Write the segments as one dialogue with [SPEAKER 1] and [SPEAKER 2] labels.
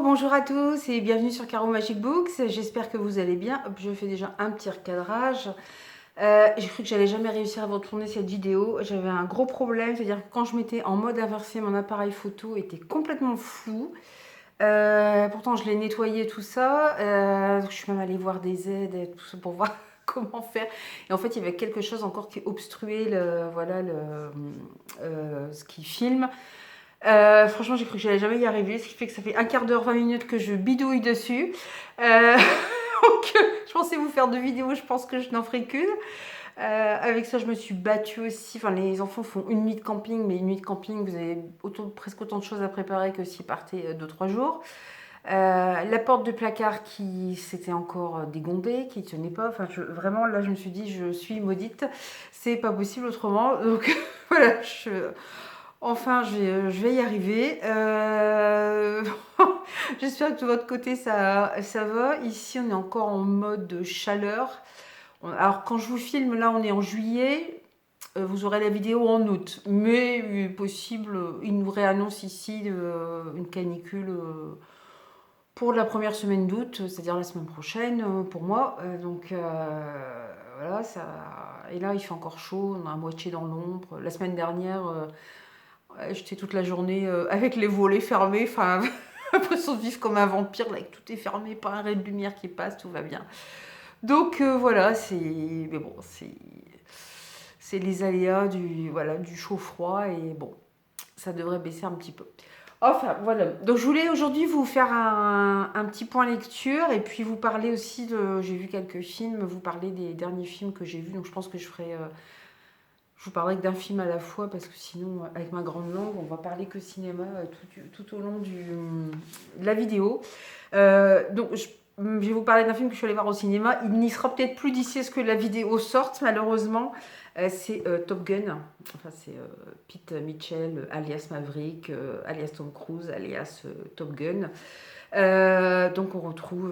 [SPEAKER 1] Bonjour à tous et bienvenue sur Caro Magic Books. J'espère que vous allez bien. Hop, je fais déjà un petit recadrage. J'ai cru que j'allais jamais réussir à vous retourner cette vidéo. J'avais un gros problème, c'est-à-dire que quand je mettais en mode inversé, mon appareil photo était complètement flou. Pourtant, je l'ai nettoyé tout ça. Je suis même allée voir des aides et tout ça pour voir comment faire. Et en fait, il y avait quelque chose encore qui obstruait ce qui filme. Franchement, j'ai cru que j'allais jamais y arriver, ce qui fait que ça fait un quart d'heure, 20 minutes que je bidouille dessus. Donc, je pensais vous faire 2 vidéos, je pense que je n'en ferai qu'une. Avec ça, je me suis battue aussi. Enfin, les enfants font une nuit de camping, mais une nuit de camping, vous avez presque autant de choses à préparer que s'ils partaient 2-3 jours. La porte de placard qui s'était encore dégondée, qui ne tenait pas. Enfin, vraiment, là, je me suis dit, je suis maudite. C'est pas possible autrement. Donc, voilà, enfin, je vais y arriver. J'espère que de votre côté, ça va. Ici, on est encore en mode chaleur. Alors, quand je vous filme, là, on est en juillet. Vous aurez la vidéo en août. Mais possible, il nous réannonce ici une canicule pour la première semaine d'août, c'est-à-dire la semaine prochaine pour moi. Voilà, ça. Et là, il fait encore chaud. On est à moitié dans l'ombre. La semaine dernière. J'étais toute la journée avec les volets fermés, enfin, l'impression de vivre comme un vampire, là, que tout est fermé, pas un ray de lumière qui passe, tout va bien. Donc voilà, mais bon, c'est les aléas du chaud-froid, et bon, ça devrait baisser un petit peu. Enfin, voilà. Donc, je voulais aujourd'hui vous faire un petit point lecture, et puis vous parler aussi j'ai vu quelques films, vous parler des derniers films que j'ai vus, donc je pense que je vous parlerai que d'un film à la fois, parce que sinon, avec ma grande langue, on va parler que cinéma tout au long de la vidéo. Donc, je vais vous parler d'un film que je suis allée voir au cinéma. Il n'y sera peut-être plus d'ici à ce que la vidéo sorte, malheureusement. C'est Top Gun. Enfin, c'est Pete Mitchell, alias Maverick, alias Tom Cruise, alias Top Gun. Donc, on retrouve...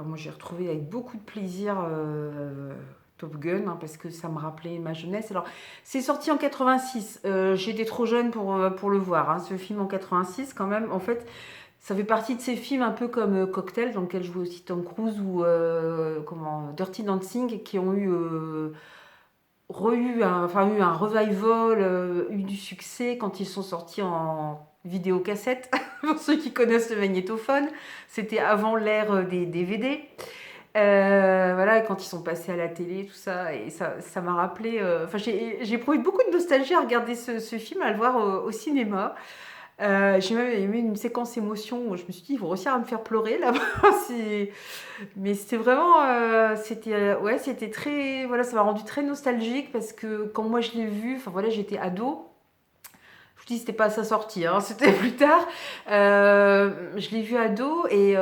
[SPEAKER 1] moi, j'ai retrouvé avec beaucoup de plaisir... Top Gun, hein, parce que ça me rappelait ma jeunesse. Alors, c'est sorti en 86. J'étais trop jeune pour le voir. Hein. Ce film en 86, quand même, en fait, ça fait partie de ces films un peu comme Cocktail, dans lequel joue aussi Tom Cruise, ou Dirty Dancing, qui ont eu eu un revival, eu du succès quand ils sont sortis en vidéocassette. Pour ceux qui connaissent le magnétophone, c'était avant l'ère des DVD. Voilà, quand ils sont passés à la télé, tout ça, et ça m'a rappelé. Enfin, j'ai éprouvé beaucoup de nostalgie à regarder ce film, à le voir au cinéma. J'ai même aimé une séquence émotion où je me suis dit, ils vont réussir à me faire pleurer là-bas. Mais c'était vraiment. Ouais, c'était très. Voilà, ça m'a rendu très nostalgique parce que quand moi je l'ai vu, enfin voilà, j'étais ado. Je vous dis, c'était pas à sa sortie, hein, c'était plus tard. Je l'ai vu ado et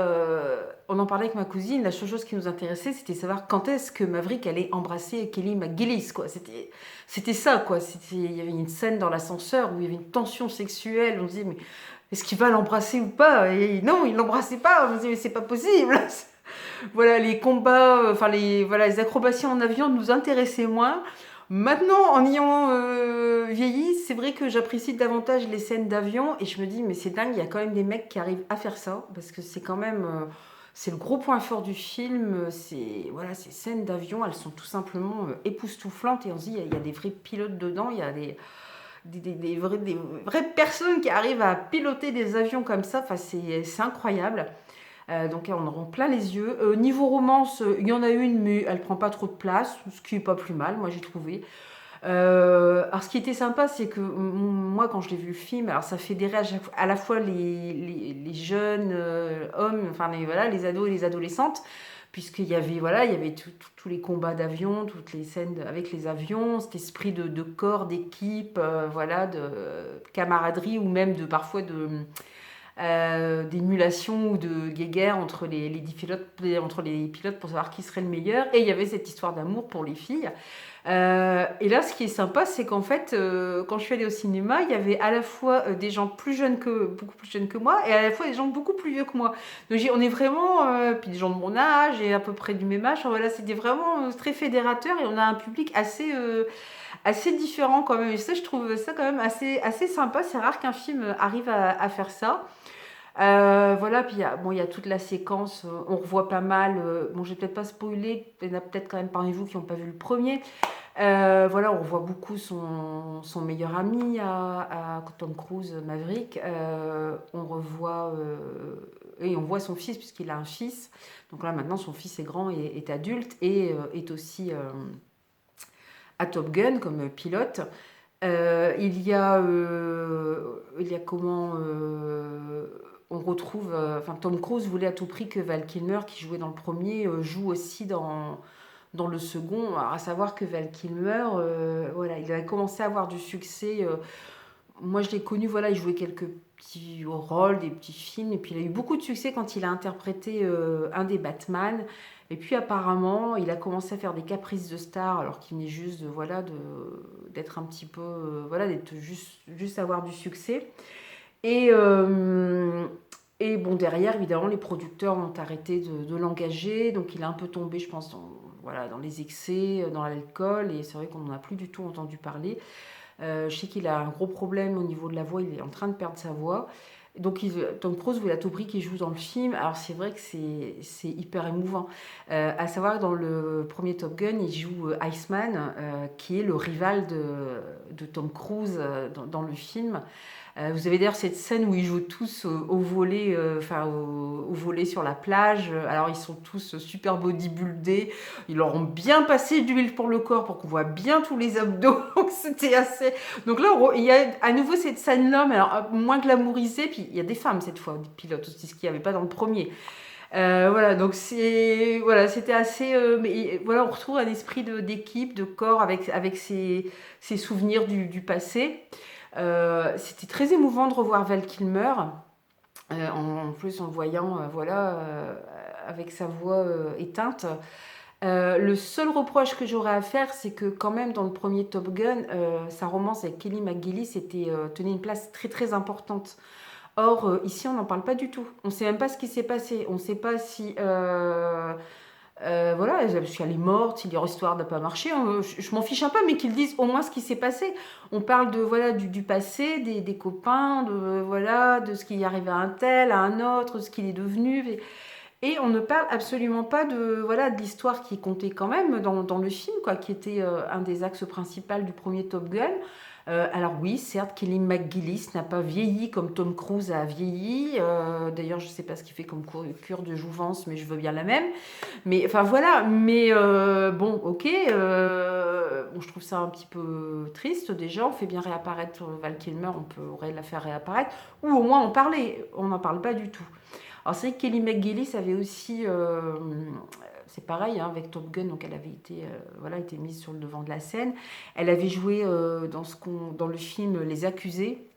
[SPEAKER 1] on en parlait avec ma cousine. La seule chose qui nous intéressait, c'était savoir quand est-ce que Maverick allait embrasser Kelly McGillis, quoi. C'était ça, quoi. Il y avait une scène dans l'ascenseur où il y avait une tension sexuelle. On disait, mais est-ce qu'il va l'embrasser ou pas? Et non, il l'embrassait pas. On disait, mais c'est pas possible. Voilà, les combats, les acrobaties en avion nous intéressaient moins. Maintenant, en ayant vieilli, c'est vrai que j'apprécie davantage les scènes d'avion et je me dis, mais c'est dingue, il y a quand même des mecs qui arrivent à faire ça, parce que c'est quand même, c'est le gros point fort du film, voilà, ces scènes d'avion, elles sont tout simplement époustouflantes et on se dit, il y a des vrais pilotes dedans, il y a des vraies personnes qui arrivent à piloter des avions comme ça, enfin, c'est incroyable. Donc on en rend plein les yeux. Niveau romance, il y en a une, mais elle prend pas trop de place, ce qui est pas plus mal, moi j'ai trouvé. Alors ce qui était sympa, c'est que moi quand je l'ai vu le film, alors ça fédérait à la fois les jeunes hommes, enfin voilà, les ados et les adolescentes, puisqu'il y avait tous les combats d'avion, toutes les scènes avec les avions, cet esprit de corps, d'équipe, voilà, de camaraderie ou même parfois d'émulation ou de guéguerre entre entre les pilotes pour savoir qui serait le meilleur. Et il y avait cette histoire d'amour pour les filles. Et là, ce qui est sympa, c'est qu'en fait, quand je suis allée au cinéma, il y avait à la fois des gens beaucoup plus jeunes que moi, et à la fois des gens beaucoup plus vieux que moi. Donc on est vraiment, puis des gens de mon âge et à peu près du même âge. Enfin, voilà, c'était vraiment très fédérateur et on a un public assez différent quand même. Et ça, je trouve ça quand même assez sympa. C'est rare qu'un film arrive à faire ça. Voilà, puis bon, il y a toute la séquence, on revoit pas mal, bon, je vais peut-être pas spoiler, il y en a peut-être quand même parmi vous qui n'ont pas vu le premier. Voilà, on revoit beaucoup son meilleur ami à Tom Cruise, Maverick. On revoit et on voit son fils puisqu'il a un fils. Donc là maintenant son fils est grand et est adulte et est aussi à Top Gun comme pilote. Il y a comment on retrouve. Enfin, Tom Cruise voulait à tout prix que Val Kilmer, qui jouait dans le premier, joue aussi dans le second. Alors, à savoir que Val Kilmer, voilà, il avait commencé à avoir du succès. Moi, je l'ai connu, voilà, il jouait quelques petits rôles, des petits films, et puis il a eu beaucoup de succès quand il a interprété un des Batman. Et puis apparemment, il a commencé à faire des caprices de star, alors qu'il venait juste de, voilà, d'être un petit peu, voilà, d'être juste avoir du succès. Et, bon, derrière, évidemment, les producteurs ont arrêté de l'engager, donc il a un peu tombé, je pense, voilà, dans les excès, dans l'alcool, et c'est vrai qu'on n'en a plus du tout entendu parler. Je sais qu'il a un gros problème au niveau de la voix, il est en train de perdre sa voix. Donc Tom Cruise voulait à tout prix qu'il joue dans le film. Alors c'est vrai que c'est hyper émouvant. À savoir que dans le premier Top Gun, il joue Iceman, qui est le rival de Tom Cruise dans le film. Vous avez d'ailleurs cette scène où ils jouent tous au volley, enfin au volley sur la plage. Alors ils sont tous super bodybuildés. Ils leur ont bien passé de l'huile pour le corps pour qu'on voit bien tous les abdos. Donc c'était assez. Donc là, il y a à nouveau cette scène-là, mais alors moins glamourisée. Puis il y a des femmes cette fois, des pilotes aussi, ce qu'il n'y avait pas dans le premier. Voilà, donc voilà, c'était assez. Mais voilà, on retrouve un esprit d'équipe, de corps avec ses souvenirs du passé. C'était très émouvant de revoir Val Kilmer, en plus en le voyant, voilà, avec sa voix éteinte. Le seul reproche que j'aurais à faire, c'est que quand même dans le premier Top Gun, sa romance avec Kelly McGillis tenait une place très très importante. Or, ici, on n'en parle pas du tout. On ne sait même pas ce qui s'est passé. On ne sait pas si voilà, si elle est morte, si leur histoire n'a pas marché, je m'en fiche un peu, mais qu'ils disent au moins ce qui s'est passé. On parle de voilà du passé, des copains, voilà, de ce qui est arrivé à un tel, à un autre, ce qu'il est devenu. Et on ne parle absolument pas voilà, de l'histoire qui comptait quand même dans le film, quoi, qui était un des axes principaux du premier Top Gun. Alors oui, certes, Kelly McGillis n'a pas vieilli comme Tom Cruise a vieilli. D'ailleurs, je ne sais pas ce qu'il fait comme cure de jouvence, mais je veux bien la même. Mais enfin voilà, mais bon, ok. Bon, je trouve ça un petit peu triste déjà. On fait bien réapparaître Val Kilmer, on pourrait la faire réapparaître, ou au moins en parler. On n'en parle pas du tout. Alors c'est vrai que Kelly McGillis avait aussi, c'est pareil hein, avec Top Gun, donc elle avait été, voilà, été mise sur le devant de la scène. Elle avait joué dans le film Les Accusés.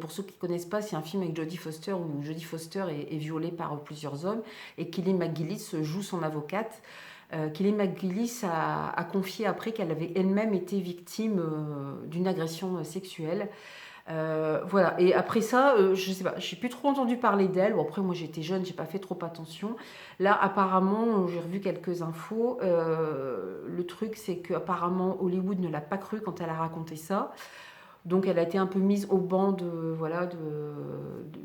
[SPEAKER 1] Pour ceux qui ne connaissent pas, c'est un film avec Jodie Foster où Jodie Foster est violée par plusieurs hommes et Kelly McGillis joue son avocate. Kelly McGillis a confié après qu'elle avait elle-même été victime d'une agression sexuelle. Voilà, et après ça, je sais pas, j'ai plus trop entendu parler d'elle. Bon, après, moi j'étais jeune, j'ai pas fait trop attention. Là, apparemment, j'ai revu quelques infos. Le truc, c'est qu'apparemment, Hollywood ne l'a pas cru quand elle a raconté ça. Donc, elle a été un peu mise au banc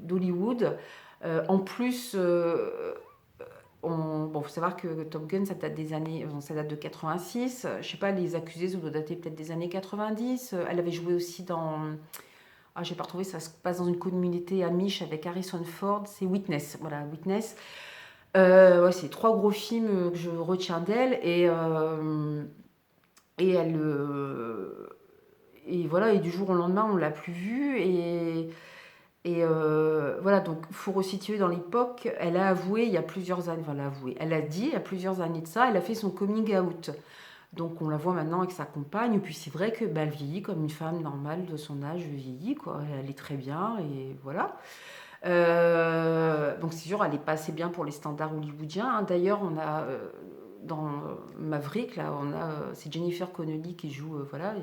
[SPEAKER 1] d'Hollywood. En plus, bon, faut savoir que Top Gun, ça date ça date de 86. Je sais pas, Les Accusés, ça doit dater peut-être des années 90. Elle avait joué aussi dans. Ah, j'ai pas retrouvé, ça se passe dans une communauté amish avec Harrison Ford. C'est Witness, voilà, Witness. Ouais, c'est 3 gros films que je retiens d'elle et elle et voilà, et du jour au lendemain on l'a plus vue voilà, donc il faut resituer dans l'époque. Elle a avoué il y a plusieurs années, enfin, elle a dit il y a plusieurs années de ça, elle a fait son coming out. Donc on la voit maintenant avec sa compagne, et puis c'est vrai que elle vieillit comme une femme normale de son âge vieillit, quoi. Elle est très bien, et voilà. Donc c'est sûr, elle n'est pas assez bien pour les standards hollywoodiens, hein. D'ailleurs, on a dans Maverick, là, c'est Jennifer Connelly qui joue, voilà,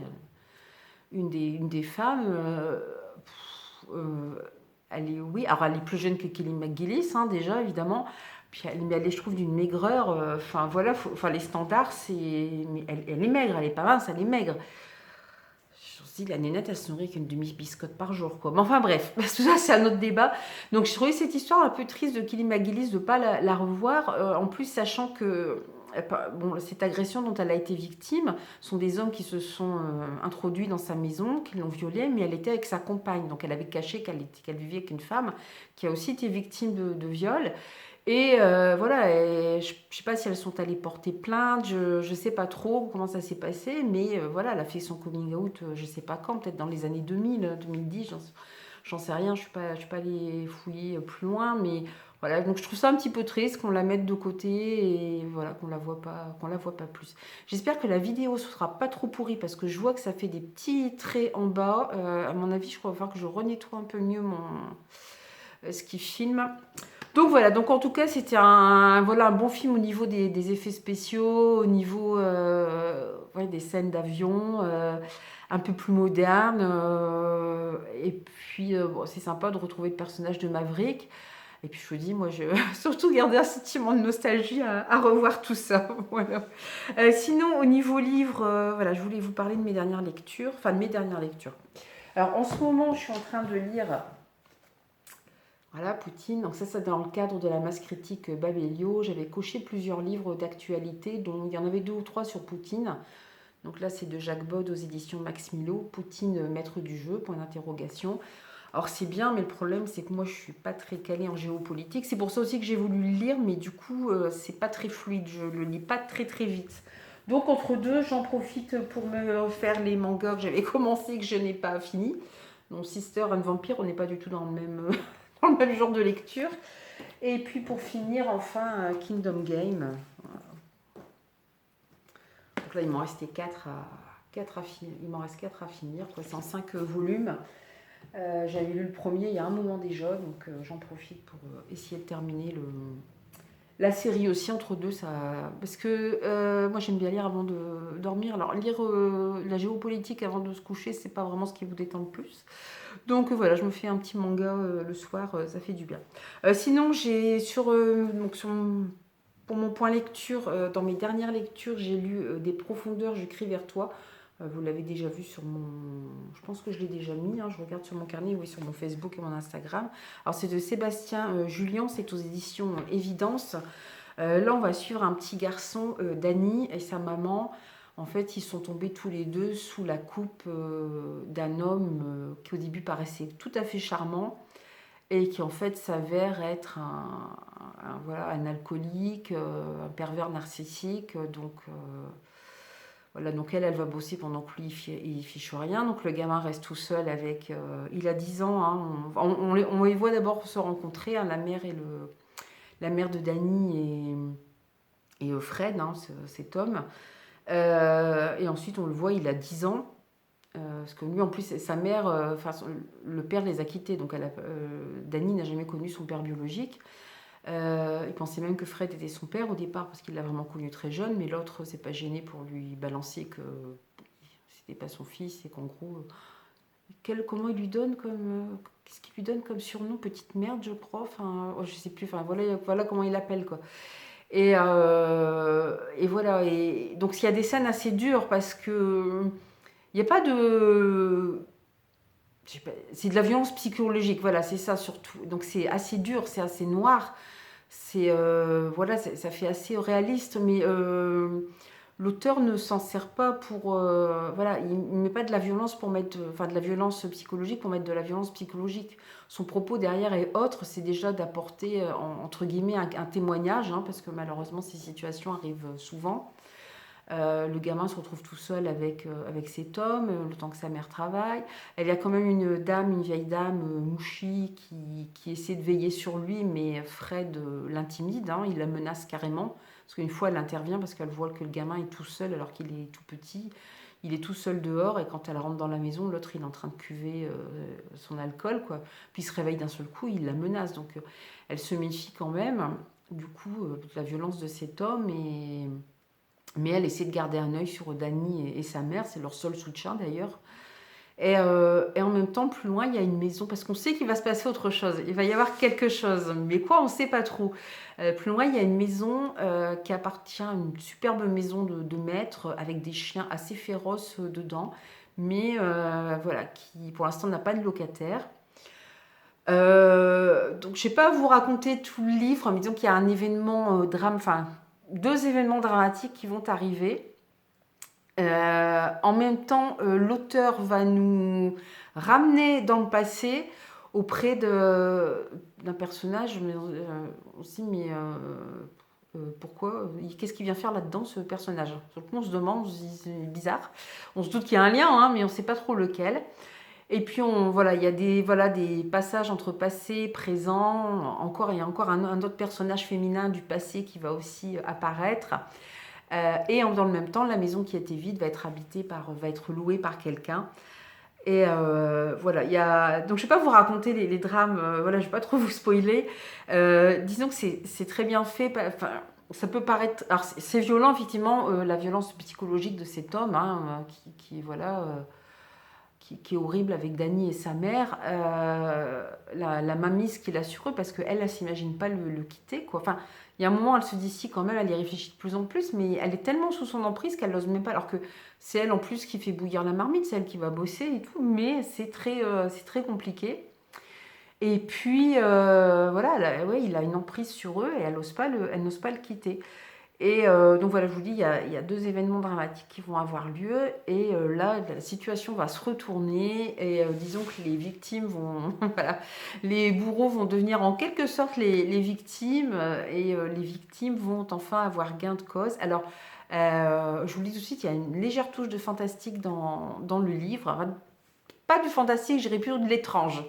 [SPEAKER 1] une des femmes. Elle est, oui, alors elle est plus jeune que Kelly McGillis, hein, déjà, évidemment. Puis elle est, je trouve, d'une maigreur. Enfin, voilà, les standards, c'est. Mais elle est maigre, elle est pas mince, elle est maigre. dis, la nénette, elle se nourrit qu'une demi-biscotte par jour, quoi. Mais enfin bref, tout ça, c'est un autre débat. Donc, je trouvais cette histoire un peu triste de Kelly McGillis de ne pas la revoir. En plus, sachant que bon, cette agression dont elle a été victime sont des hommes qui se sont introduits dans sa maison, qui l'ont violée, mais elle était avec sa compagne. Donc, elle avait caché qu'elle vivait avec une femme qui a aussi été victime de viol. Et voilà, et je ne sais pas si elles sont allées porter plainte, je ne sais pas trop comment ça s'est passé, mais voilà, elle a fait son coming out, je ne sais pas quand, peut-être dans les années 2000, 2010, j'en sais rien, je ne suis pas allée fouiller plus loin, mais voilà, donc je trouve ça un petit peu triste qu'on la mette de côté et voilà, qu'on la voit pas plus. J'espère que la vidéo ne sera pas trop pourrie parce que je vois que ça fait des petits traits en bas. À mon avis, je crois qu'il va falloir que je renettoie un peu mieux ce qui filme. Donc voilà, donc en tout cas c'était voilà, un bon film au niveau des effets spéciaux, au niveau ouais, des scènes d'avion, un peu plus moderne. Et puis bon, c'est sympa de retrouver le personnage de Maverick. Et puis je vous dis, moi je surtout garder un sentiment de nostalgie à revoir tout ça. Voilà. Sinon au niveau livre, voilà, je voulais vous parler de mes dernières lectures, enfin de mes dernières lectures. Alors en ce moment je suis en train de lire... Voilà, Poutine. Donc ça, c'est dans le cadre de la masse critique Babelio. J'avais coché plusieurs livres d'actualité, dont il y en avait 2 ou 3 sur Poutine. Donc là, c'est de Jacques Bod aux éditions Max Milo. Poutine, maître du jeu, point d'interrogation. Alors c'est bien, mais le problème, c'est que moi, je suis pas très calée en géopolitique. C'est pour ça aussi que j'ai voulu le lire, mais du coup, c'est pas très fluide. Je le lis pas très très vite. Donc entre deux, j'en profite pour me faire les mangas que j'avais commencé et que je n'ai pas fini. Donc Sister and Vampire, on n'est pas du tout dans le même... dans le même genre de lecture. Et puis pour finir, enfin, Kingdom Game. Donc là, il m'en restait 4 à finir. Il m'en reste 4 à finir. C'est en 5 volumes. J'avais lu le premier il y a un moment déjà, donc j'en profite pour essayer de terminer la série aussi entre deux. Parce que moi, j'aime bien lire avant de dormir. Alors, lire la géopolitique avant de se coucher, c'est pas vraiment ce qui vous détend le plus. Donc voilà, je me fais un petit manga le soir, ça fait du bien. Sinon, j'ai pour mon point lecture, dans mes dernières lectures, j'ai lu Des profondeurs, je crie vers toi. Vous l'avez déjà vu sur mon... Je pense que je l'ai déjà mis, hein, je regarde sur mon carnet, oui, sur mon Facebook et mon Instagram. Alors c'est de Sébastien Julien, c'est aux éditions Évidence. Là, on va suivre un petit garçon, Dany, et sa maman. En fait, ils sont tombés tous les deux sous la coupe d'un homme qui au début paraissait tout à fait charmant et qui en fait s'avère être voilà, un alcoolique, un pervers narcissique. Donc voilà, donc elle va bosser pendant que lui il fiche rien. Donc le gamin reste tout seul avec... il a 10 ans, hein, on les voit d'abord se rencontrer, hein, la mère de Dany et Fred, hein, cet homme. Et ensuite, on le voit, il a 10 ans. Parce que lui, en plus, sa mère, le père les a quittés. Donc, Dany n'a jamais connu son père biologique. Il pensait même que Fred était son père au départ, parce qu'il l'a vraiment connu très jeune. Mais l'autre s'est pas gêné pour lui balancer que c'était pas son fils et qu'en gros, comment il lui donne comme. Qu'est-ce qu'il lui donne comme surnom? Petite merde, je crois. Enfin, je sais plus. Enfin, voilà comment il l'appelle, quoi. Et voilà. Et donc, il y a des scènes assez dures parce que il n'y a pas de... C'est de la violence psychologique, voilà, c'est ça surtout. Donc c'est assez dur, c'est assez noir. Voilà, ça fait assez réaliste, mais l'auteur ne s'en sert pas pour... voilà, il ne met pas de la violence pour mettre... Enfin, de la violence psychologique pour mettre de la violence psychologique. Son propos derrière et autre, c'est déjà d'apporter, entre guillemets, un témoignage, hein, parce que malheureusement, ces situations arrivent souvent. Le gamin se retrouve tout seul avec cet homme, le temps que sa mère travaille. Elle y a quand même une vieille dame, Mouchi, qui essaie de veiller sur lui, mais Fred l'intimide, hein, il la menace carrément. Parce qu'une fois, elle intervient parce qu'elle voit que le gamin est tout seul alors qu'il est tout petit. Il est tout seul dehors et quand elle rentre dans la maison, l'autre il est en train de cuver son alcool, quoi. Puis il se réveille d'un seul coup, il la menace. Donc elle se méfie quand même, du coup, de la violence de cet homme mais elle essaie de garder un œil sur Dany et sa mère, c'est leur seul soutien d'ailleurs. Et en même temps, plus loin, il y a une maison, parce qu'on sait qu'il va se passer autre chose, il va y avoir quelque chose, mais quoi, on ne sait pas trop. Plus loin, il y a une maison qui appartient à une superbe maison de maître, avec des chiens assez féroces dedans, mais voilà, qui pour l'instant n'a pas de locataire. Donc je ne vais pas vous raconter tout le livre, mais disons qu'il y a un événement enfin 2 événements dramatiques qui vont arriver. En même temps, l'auteur va nous ramener dans le passé auprès d'un personnage, mais on se dit, mais pourquoi qu'est-ce qu'il vient faire là-dedans, ce personnage? Donc on se demande, on se dit, c'est bizarre. On se doute qu'il y a un lien, hein, mais on ne sait pas trop lequel. Et puis, voilà, il y a des passages entre passé, présent. Il y a encore un autre personnage féminin du passé qui va aussi apparaître. Et dans le même temps, la maison qui était vide va être louée par quelqu'un. Et voilà, donc je ne vais pas vous raconter les drames, voilà, je ne vais pas trop vous spoiler. Disons que c'est très bien fait. Enfin, ça peut paraître. Alors, c'est violent, effectivement, la violence psychologique de cet homme, hein, voilà. Qui est horrible avec Dany et sa mère, la mainmise qu'il a sur eux, parce qu'elle, elle ne s'imagine pas le quitter, quoi. Enfin, il y a un moment, elle se dit si, quand même, elle y réfléchit de plus en plus, mais elle est tellement sous son emprise qu'elle n'ose même pas, alors que c'est elle, en plus, qui fait bouillir la marmite, c'est elle qui va bosser et tout, mais c'est très compliqué. Et puis, voilà, ouais, il a une emprise sur eux et elle n'ose pas le quitter. Et donc voilà, je vous dis, il y a 2 événements dramatiques qui vont avoir lieu. Et là, la situation va se retourner. Et disons que les victimes vont... voilà, les bourreaux vont devenir en quelque sorte les victimes. Et les victimes vont enfin avoir gain de cause. Alors, je vous le dis tout de suite, il y a une légère touche de fantastique dans le livre. Enfin, pas du fantastique, je dirais plutôt de l'étrange.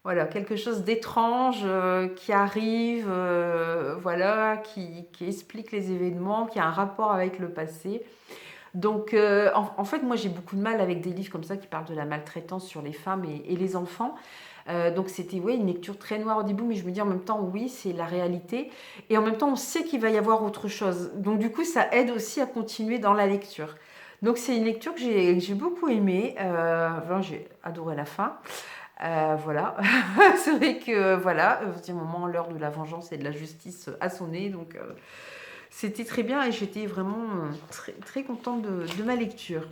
[SPEAKER 1] Voilà, quelque chose d'étrange qui arrive, voilà, qui explique les événements, qui a un rapport avec le passé. Donc, en fait, moi, j'ai beaucoup de mal avec des livres comme ça qui parlent de la maltraitance sur les femmes et les enfants. Donc, c'était une lecture très noire au début, mais je me dis en même temps, oui, c'est la réalité. Et en même temps, on sait qu'il va y avoir autre chose. Donc, du coup, ça aide aussi à continuer dans la lecture. Donc, c'est une lecture que j'ai beaucoup aimée. Enfin, j'ai adoré la fin. Voilà, c'est vrai que voilà, c'est un moment, l'heure de la vengeance et de la justice a sonné, donc c'était très bien et j'étais vraiment très, très contente de ma lecture.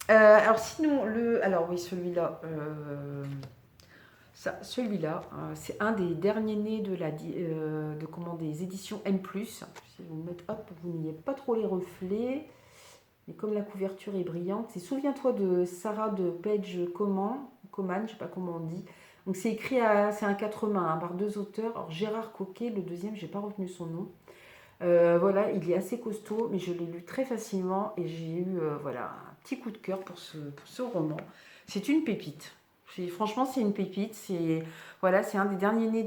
[SPEAKER 1] Alors sinon, alors oui, celui-là, celui-là, c'est un des derniers nés des éditions M+. Si vous mettez, hop, vous n'ayez pas trop les reflets, mais comme la couverture est brillante, c'est Souviens-toi de Sarah de Page Coman, je sais pas comment on dit. Donc c'est écrit c'est un 4 mains par 2 auteurs. Alors Gérard Coquet, le deuxième, j'ai pas retenu son nom. Voilà, il est assez costaud, mais je l'ai lu très facilement et j'ai eu voilà, un petit coup de cœur pour ce roman. C'est une pépite. Franchement, c'est une pépite. Voilà, c'est un des derniers nés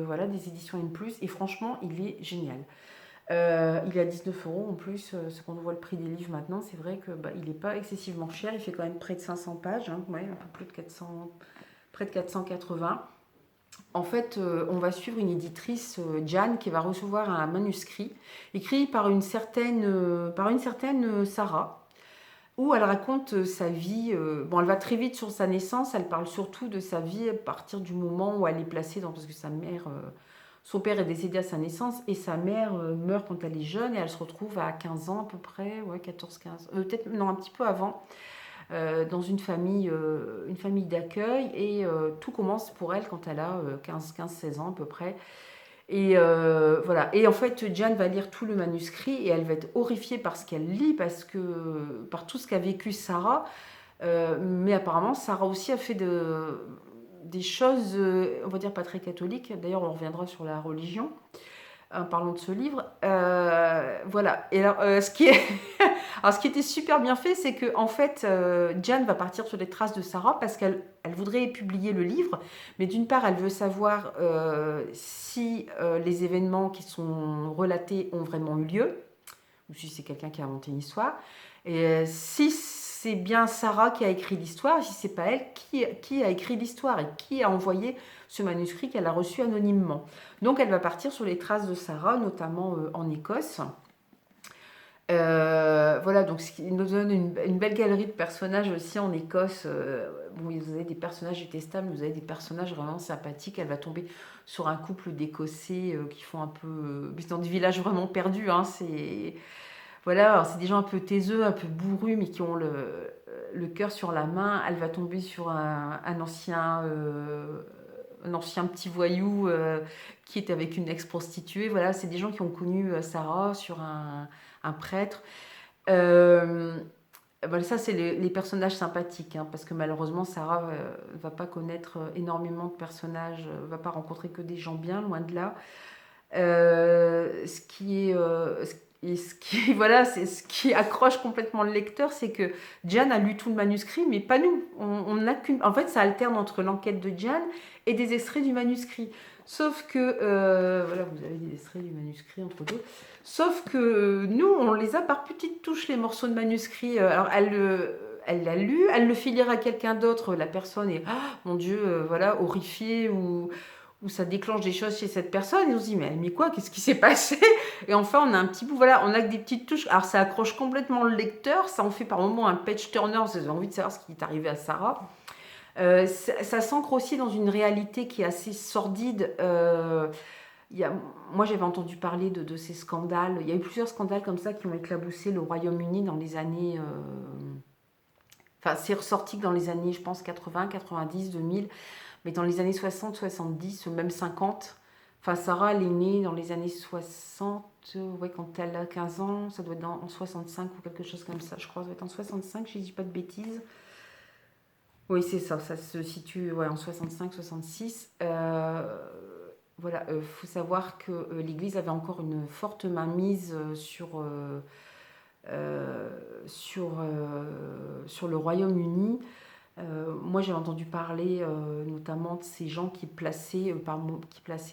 [SPEAKER 1] voilà, des éditions M+, et franchement, il est génial. Il est à 19 € en plus, ce qu'on voit le prix des livres maintenant, c'est vrai que il n'est pas excessivement cher, il fait quand même près de 500 pages, hein, ouais, un peu plus de 400, près de 480. En fait, on va suivre une éditrice, Jeanne, qui va recevoir un manuscrit écrit par une certaine Sarah, où elle raconte sa vie. Bon, elle va très vite sur sa naissance, elle parle surtout de sa vie à partir du moment où elle est placée parce que sa mère, son père est décédé à sa naissance et sa mère meurt quand elle est jeune et elle se retrouve à 15 ans à peu près, ouais, 14-15, peut-être non, un petit peu avant, dans une famille d'accueil et tout commence pour elle quand elle a 15-16 ans à peu près. Et voilà. Et en fait, Jeanne va lire tout le manuscrit et elle va être horrifiée par ce qu'elle lit, par tout ce qu'a vécu Sarah. Mais apparemment, Sarah aussi a fait des choses, on va dire, pas très catholiques. D'ailleurs, on reviendra sur la religion en parlant de ce livre. Voilà. Et alors, alors, ce qui était super bien fait, c'est que en fait, Jeanne va partir sur les traces de Sarah parce qu'elle voudrait publier le livre, mais d'une part, elle veut savoir si les événements qui sont relatés ont vraiment eu lieu, ou si c'est quelqu'un qui a inventé une histoire, et si c'est bien Sarah qui a écrit l'histoire, si c'est pas elle, qui a écrit l'histoire et qui a envoyé ce manuscrit qu'elle a reçu anonymement. Donc elle va partir sur les traces de Sarah, notamment en Écosse. Voilà, donc ce qui nous donne une belle galerie de personnages aussi en Écosse. Bon, vous avez des personnages détestables, vous avez des personnages vraiment sympathiques. Elle va tomber sur un couple d'Écossais qui font un peu... dans des villages vraiment perdus, hein, Voilà, alors c'est des gens un peu taiseux, un peu bourrus, mais qui ont le cœur sur la main. Elle va tomber sur un ancien petit voyou qui est avec une ex-prostituée. Voilà, c'est des gens qui ont connu Sarah sur un prêtre. Euh, voilà, ça, c'est les personnages sympathiques, hein, parce que malheureusement, Sarah ne va pas connaître énormément de personnages, va pas rencontrer que des gens bien, loin de là. Ce qui est, voilà, c'est ce qui accroche complètement le lecteur, c'est que Diane a lu tout le manuscrit, mais pas nous. On n'a qu'une. En fait, ça alterne entre l'enquête de Diane et des extraits du manuscrit. Sauf que, voilà, vous avez des extraits du manuscrit entre deux. Sauf que nous, on les a par petites touches, les morceaux de manuscrit. Alors, elle l'a lu, elle le fait lire à quelqu'un d'autre. La personne est, ah, mon Dieu, voilà, horrifiée ou où ça déclenche des choses chez cette personne, et on se dit, mais elle a mis quoi? Qu'est-ce qui s'est passé? Et enfin, on a un petit bout, voilà, on a que des petites touches. Alors, ça accroche complètement le lecteur, ça en fait par moments un page turner, vous avez envie de savoir ce qui est arrivé à Sarah. Ça s'ancre aussi dans une réalité qui est assez sordide. Moi, j'avais entendu parler de ces scandales. Il y a eu plusieurs scandales comme ça qui ont éclaboussé le Royaume-Uni dans les années. Enfin, c'est ressorti que dans les années, je pense, 80, 90, 2000. Mais dans les années 60, 70, même 50, enfin Sarah, elle est née dans les années 60, ouais, quand elle a 15 ans, ça doit être en 65 ou quelque chose comme ça, je crois, ça doit être en 65, je ne dis pas de bêtises. Oui, c'est ça, ça se situe ouais, en 65, 66. Voilà, faut savoir que l'Église avait encore une forte mainmise sur le Royaume-Uni. Moi, j'ai entendu parler notamment de ces gens qui plaçaient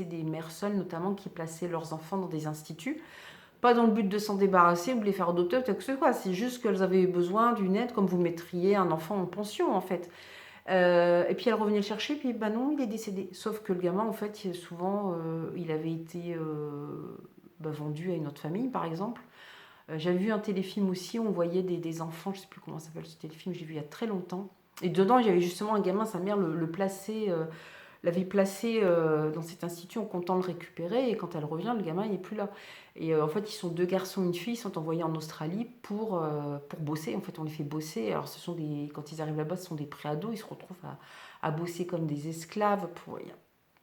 [SPEAKER 1] des mères seules, notamment qui plaçaient leurs enfants dans des instituts. Pas dans le but de s'en débarrasser ou de les faire adopter ou quoi que ce soit. C'est juste qu'elles avaient besoin d'une aide, comme vous mettriez un enfant en pension, en fait. Et puis elle revenait le chercher, puis bah non, il est décédé. Sauf que le gamin, en fait, souvent, il avait été vendu à une autre famille, par exemple. J'avais vu un téléfilm aussi, on voyait des enfants, je sais plus comment ça s'appelle ce téléfilm, j'ai vu il y a très longtemps. Et dedans, il y avait justement un gamin, sa mère l'avait placé dans cet institut en comptant le récupérer. Et quand elle revient, le gamin, il n'est plus là. Et en fait, ils sont deux garçons et une fille, ils sont envoyés en Australie pour bosser. En fait, on les fait bosser. Alors, quand ils arrivent là-bas, ce sont des préados, ils se retrouvent à bosser comme des esclaves. Il y a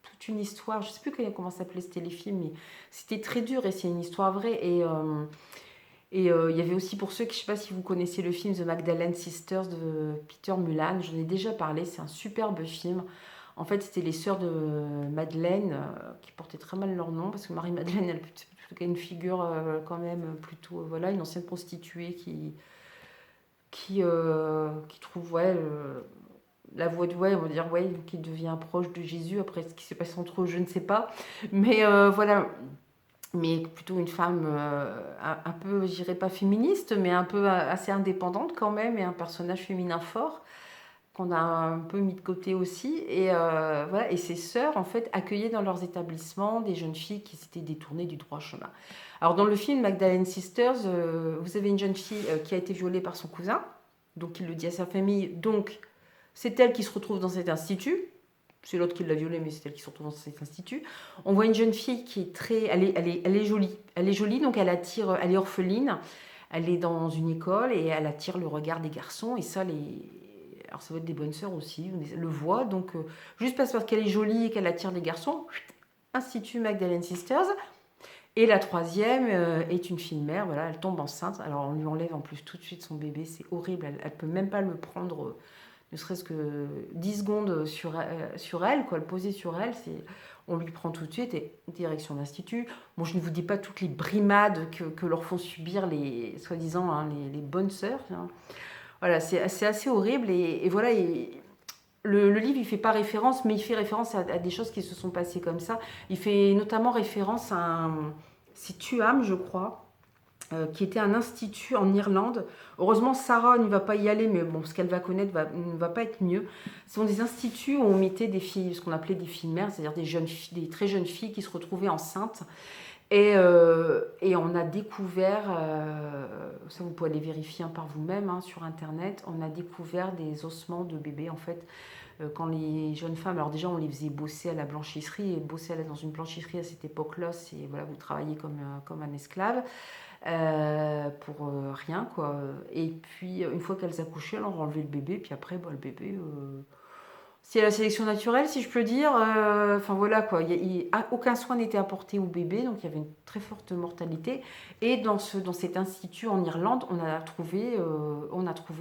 [SPEAKER 1] toute une histoire, je ne sais plus comment s'appelait ce téléfilm, mais c'était très dur et c'est une histoire vraie. Et il y avait aussi pour ceux qui, je ne sais pas si vous connaissez le film The Magdalene Sisters de Peter Mullan, j'en ai déjà parlé, c'est un superbe film. En fait, c'était les sœurs de Madeleine qui portaient très mal leur nom parce que Marie-Madeleine, elle a une figure quand même plutôt, voilà, une ancienne prostituée qui trouve, ouais, la voix de, ouais, on va dire, ouais, qui devient proche de Jésus. Après, ce qui s'est passé entre eux, je ne sais pas. Mais voilà, mais plutôt une femme un peu, je dirais pas féministe, mais un peu assez indépendante quand même, et un personnage féminin fort qu'on a un peu mis de côté aussi. Et voilà, et ses sœurs, en fait, accueillaient dans leurs établissements des jeunes filles qui s'étaient détournées du droit chemin. Alors, dans le film Magdalene Sisters, vous avez une jeune fille qui a été violée par son cousin, donc il le dit à sa famille, donc c'est elle qui se retrouve dans cet institut. C'est l'autre qui l'a violée, mais c'est elle qui se retrouve dans cet institut. On voit une jeune fille qui est très... Elle est jolie. Elle est jolie, donc elle attire... Elle est orpheline. Elle est dans une école et elle attire le regard des garçons. Et ça, alors ça va être des bonnes sœurs aussi, on le voit. Donc, juste parce qu'elle est jolie et qu'elle attire les garçons, Institut Magdalene Sisters. Et la troisième est une fille mère. Voilà, elle tombe enceinte. Alors, on lui enlève en plus tout de suite son bébé. C'est horrible. Elle ne peut même pas le prendre... ne serait-ce que 10 secondes sur elle, quoi, le poser sur elle, on lui prend tout de suite et direction d'institut. Bon, je ne vous dis pas toutes les brimades que leur font subir les soi-disant hein, les bonnes sœurs. Hein. Voilà, c'est assez horrible et voilà. Le livre, il ne fait pas référence, mais il fait référence à des choses qui se sont passées comme ça. Il fait notamment référence c'est Tuam, je crois, qui était un institut en Irlande. Heureusement, Sarah ne va pas y aller, mais bon, ce qu'elle va connaître ne va pas être mieux. Ce sont des instituts où on mettait des filles, ce qu'on appelait des filles mères, c'est-à-dire des très jeunes filles qui se retrouvaient enceintes. Et on a découvert, ça vous pouvez aller vérifier par vous-même hein, sur Internet, on a découvert des ossements de bébés en fait quand les jeunes femmes, alors déjà on les faisait bosser à la blanchisserie, et bosser dans une blanchisserie à cette époque-là, c'est voilà, vous travaillez comme un esclave, pour rien quoi. Et puis une fois qu'elles accouchaient, on leur enlevait le bébé, puis après bah, le bébé, c'est la sélection naturelle si je peux dire. Enfin voilà quoi, aucun soin n'était apporté au bébé, donc il y avait une très forte mortalité. Et dans cet institut en Irlande, on a trouvé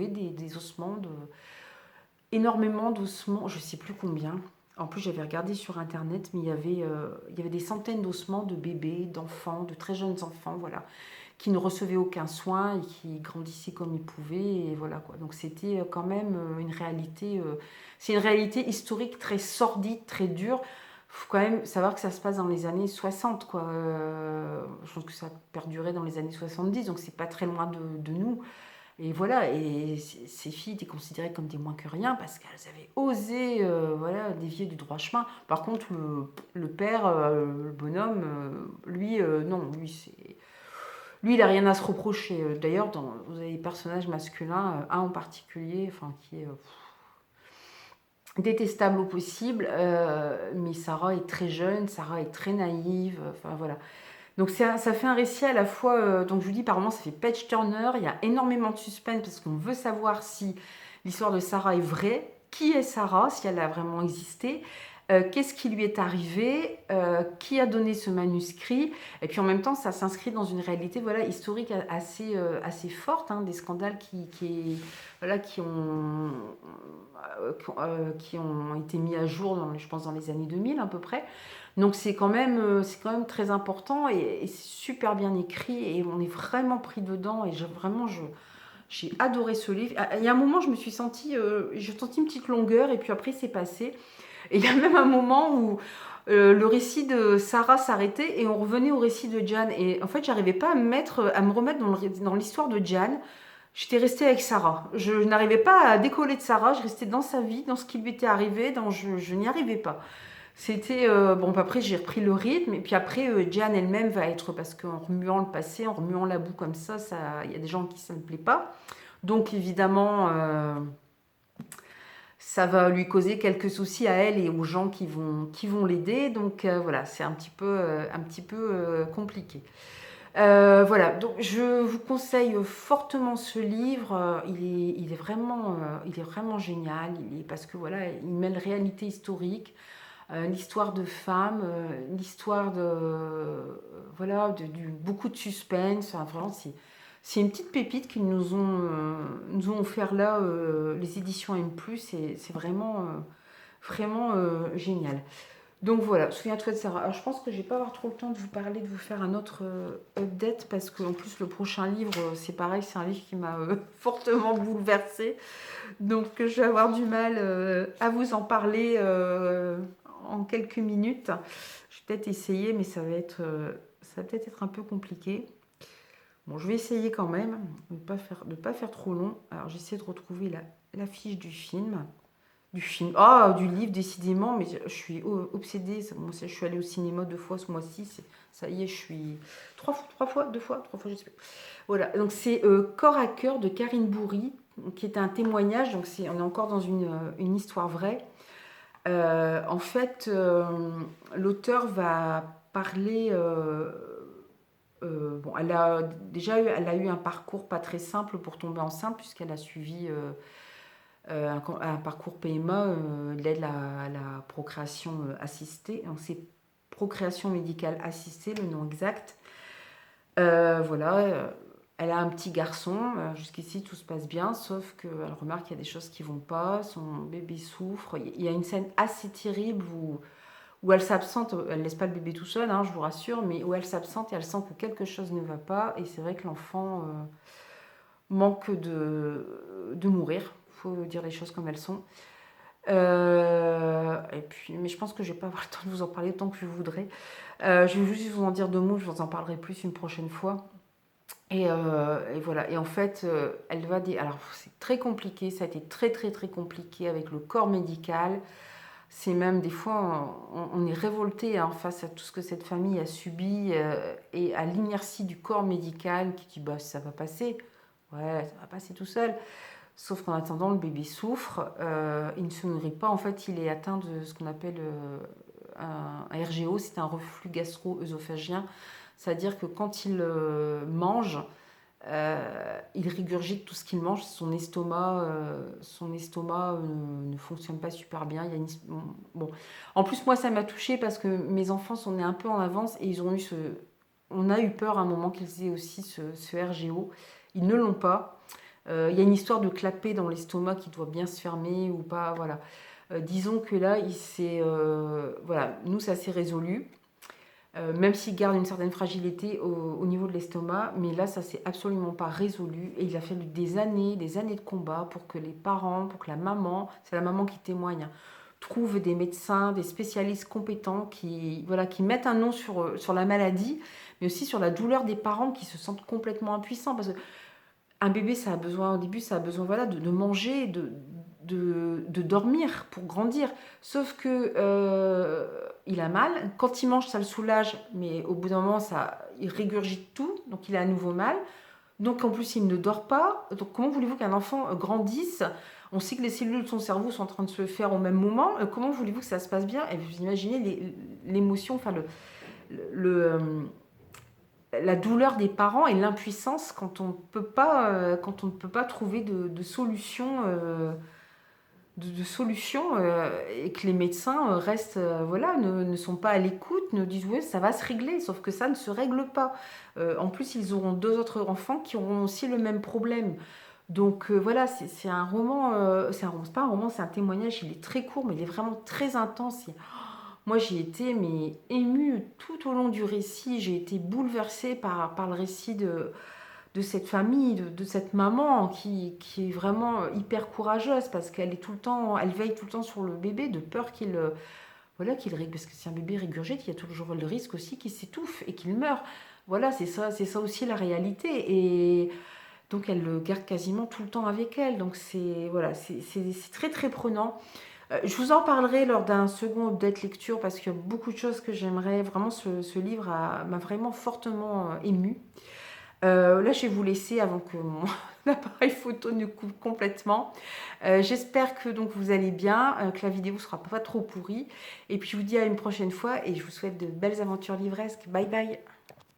[SPEAKER 1] des ossements énormément d'ossements, je ne sais plus combien. En plus, j'avais regardé sur internet, mais il y avait des centaines d'ossements de bébés, d'enfants, de très jeunes enfants, voilà, qui ne recevaient aucun soin et qui grandissaient comme ils pouvaient. Et voilà quoi. Donc c'était quand même une réalité. C'est une réalité historique très sordide, très dure. Il faut quand même savoir que ça se passe dans les années 60, quoi. Je pense que ça a perduré dans les années 70, donc c'est pas très loin de nous. Et voilà, et ces filles étaient considérées comme des moins que rien parce qu'elles avaient osé voilà, dévier du droit chemin. Par contre, le père, le bonhomme, lui, non, lui, il n'a rien à se reprocher. D'ailleurs, vous avez des personnages masculins, un en particulier, enfin, qui est détestable au possible, mais Sarah est très jeune, Sarah est très naïve, enfin voilà. Donc ça fait un récit à la fois, donc je vous dis par moments ça fait page turner, il y a énormément de suspense parce qu'on veut savoir si l'histoire de Sarah est vraie, qui est Sarah, si elle a vraiment existé, qu'est-ce qui lui est arrivé, qui a donné ce manuscrit, et puis en même temps ça s'inscrit dans une réalité voilà, historique assez forte, hein, des scandales voilà, qui ont été mis à jour, je pense, dans les années 2000 à peu près. Donc c'est quand même très important et c'est super bien écrit et on est vraiment pris dedans et j'ai adoré ce livre. Il y a un moment, je me suis sentie, j'ai senti une petite longueur et puis après c'est passé. Et il y a même un moment où le récit de Sarah s'arrêtait et on revenait au récit de Jan. Et en fait, j'arrivais pas à me remettre dans l'histoire de Jan. J'étais restée avec Sarah. Je n'arrivais pas à décoller de Sarah. Je restais dans sa vie, dans ce qui lui était arrivé. Je n'y arrivais pas. C'était bon. Après, j'ai repris le rythme et puis après, Jan elle-même va être parce qu'en remuant le passé, en remuant la boue comme ça, il y a des gens qui ça ne plaît pas. Donc évidemment, ça va lui causer quelques soucis à elle et aux gens qui vont l'aider. Donc voilà, c'est un petit peu compliqué. Voilà, donc je vous conseille fortement ce livre. Il est vraiment génial. Parce que voilà, il mêle réalité historique, l'histoire de femmes, l'histoire beaucoup de suspense. Enfin, vraiment, c'est une petite pépite qu'ils nous ont offert là, les éditions M+, et c'est vraiment génial. Donc voilà, souviens-toi de Sarah. Alors je pense que je vais pas avoir trop le temps de vous parler, de vous faire un autre update, parce qu'en plus le prochain livre, c'est pareil, c'est un livre qui m'a fortement bouleversée. Donc je vais avoir du mal à vous en parler en quelques minutes. Je vais peut-être essayer, mais ça va peut-être être un peu compliqué. Bon, je vais essayer quand même de ne pas faire trop long. Alors j'essaie de retrouver l'affiche du film. Du livre décidément, mais je suis obsédée. Moi, je suis allée au cinéma 2 fois ce mois-ci. Ça y est, je suis 3 fois, je sais plus. Voilà, donc c'est Corps à cœur de Karine Bourri, qui est un témoignage. Donc on est encore dans une histoire vraie. En fait, l'auteur va parler. Bon, elle a eu un parcours pas très simple pour tomber enceinte, puisqu'elle a suivi un parcours PMA, l'aide à la procréation assistée. Donc, c'est procréation médicale assistée, le nom exact. Voilà, elle a un petit garçon. Jusqu'ici, tout se passe bien, sauf qu'elle remarque qu'il y a des choses qui vont pas. Son bébé souffre. Il y a une scène assez terrible où elle s'absente. Elle laisse pas le bébé tout seul, hein, je vous rassure, mais où elle s'absente et elle sent que quelque chose ne va pas. Et c'est vrai que l'enfant manque de mourir. Il faut dire les choses comme elles sont. Et puis, mais je pense que je vais pas avoir le temps de vous en parler autant que je voudrais. Je vais juste vous en dire 2 mots, je vous en parlerai plus une prochaine fois. Et voilà. Et en fait, elle va dire. Alors, c'est très compliqué, ça a été très très très compliqué avec le corps médical. C'est même des fois, on est révolté hein, face à tout ce que cette famille a subi et à l'inertie du corps médical qui dit bah ça va passer. Ouais, ça va passer tout seul. Sauf qu'en attendant, le bébé souffre, il ne se nourrit pas. En fait, il est atteint de ce qu'on appelle un RGO, c'est un reflux gastro-œsophagien. C'est-à-dire que quand il mange, il régurgite tout ce qu'il mange. Son estomac ne fonctionne pas super bien. Il y a bon. En plus, moi, ça m'a touchée parce que mes enfants sont nés un peu en avance et ils ont eu on a eu peur à un moment qu'ils aient aussi ce RGO. Ils ne l'ont pas. Il y a une histoire de clapet dans l'estomac qui doit bien se fermer ou pas, voilà. Disons que là, voilà, nous, ça s'est résolu, même s'il garde une certaine fragilité au niveau de l'estomac, mais là, ça s'est absolument pas résolu, et il a fallu des années de combat pour que les parents, pour que la maman, c'est la maman qui témoigne, hein, trouvent des médecins, des spécialistes compétents qui, voilà, qui mettent un nom sur la maladie, mais aussi sur la douleur des parents qui se sentent complètement impuissants, parce que un bébé, ça a besoin, au début, ça a besoin, voilà, de manger, de dormir pour grandir. Sauf que il a mal. Quand il mange, ça le soulage, mais au bout d'un moment, il régurgite tout, donc il a à nouveau mal. Donc en plus, il ne dort pas. Donc comment voulez-vous qu'un enfant grandisse? On sait que les cellules de son cerveau sont en train de se faire au même moment. Comment voulez-vous que ça se passe bien? Et vous imaginez l'émotion, enfin le, la douleur des parents et l'impuissance quand on quand on ne peut pas trouver de solution, et que les médecins restent, voilà, ne sont pas à l'écoute, ne disent oui, ça va se régler, sauf que ça ne se règle pas. En plus, ils auront deux autres enfants qui auront aussi le même problème. Donc voilà, c'est un roman, c'est pas un roman, c'est un témoignage. Il est très court, mais il est vraiment très intense. Moi, j'ai été mais émue tout au long du récit. J'ai été bouleversée par le récit de cette famille, de cette maman qui est vraiment hyper courageuse parce qu'elle est tout le temps, elle veille tout le temps sur le bébé de peur voilà, parce que si un bébé régurgite, il y a toujours le risque aussi qu'il s'étouffe et qu'il meure. Voilà, c'est ça aussi la réalité. Et donc, elle le garde quasiment tout le temps avec elle. Donc, voilà, c'est très très prenant. Je vous en parlerai lors d'un second update lecture parce qu'il y a beaucoup de choses que j'aimerais. Vraiment, ce livre m'a vraiment fortement émue. Là, je vais vous laisser avant que mon appareil photo ne coupe complètement. J'espère que donc vous allez bien, que la vidéo ne sera pas trop pourrie. Et puis, je vous dis à une prochaine fois et je vous souhaite de belles aventures livresques. Bye bye!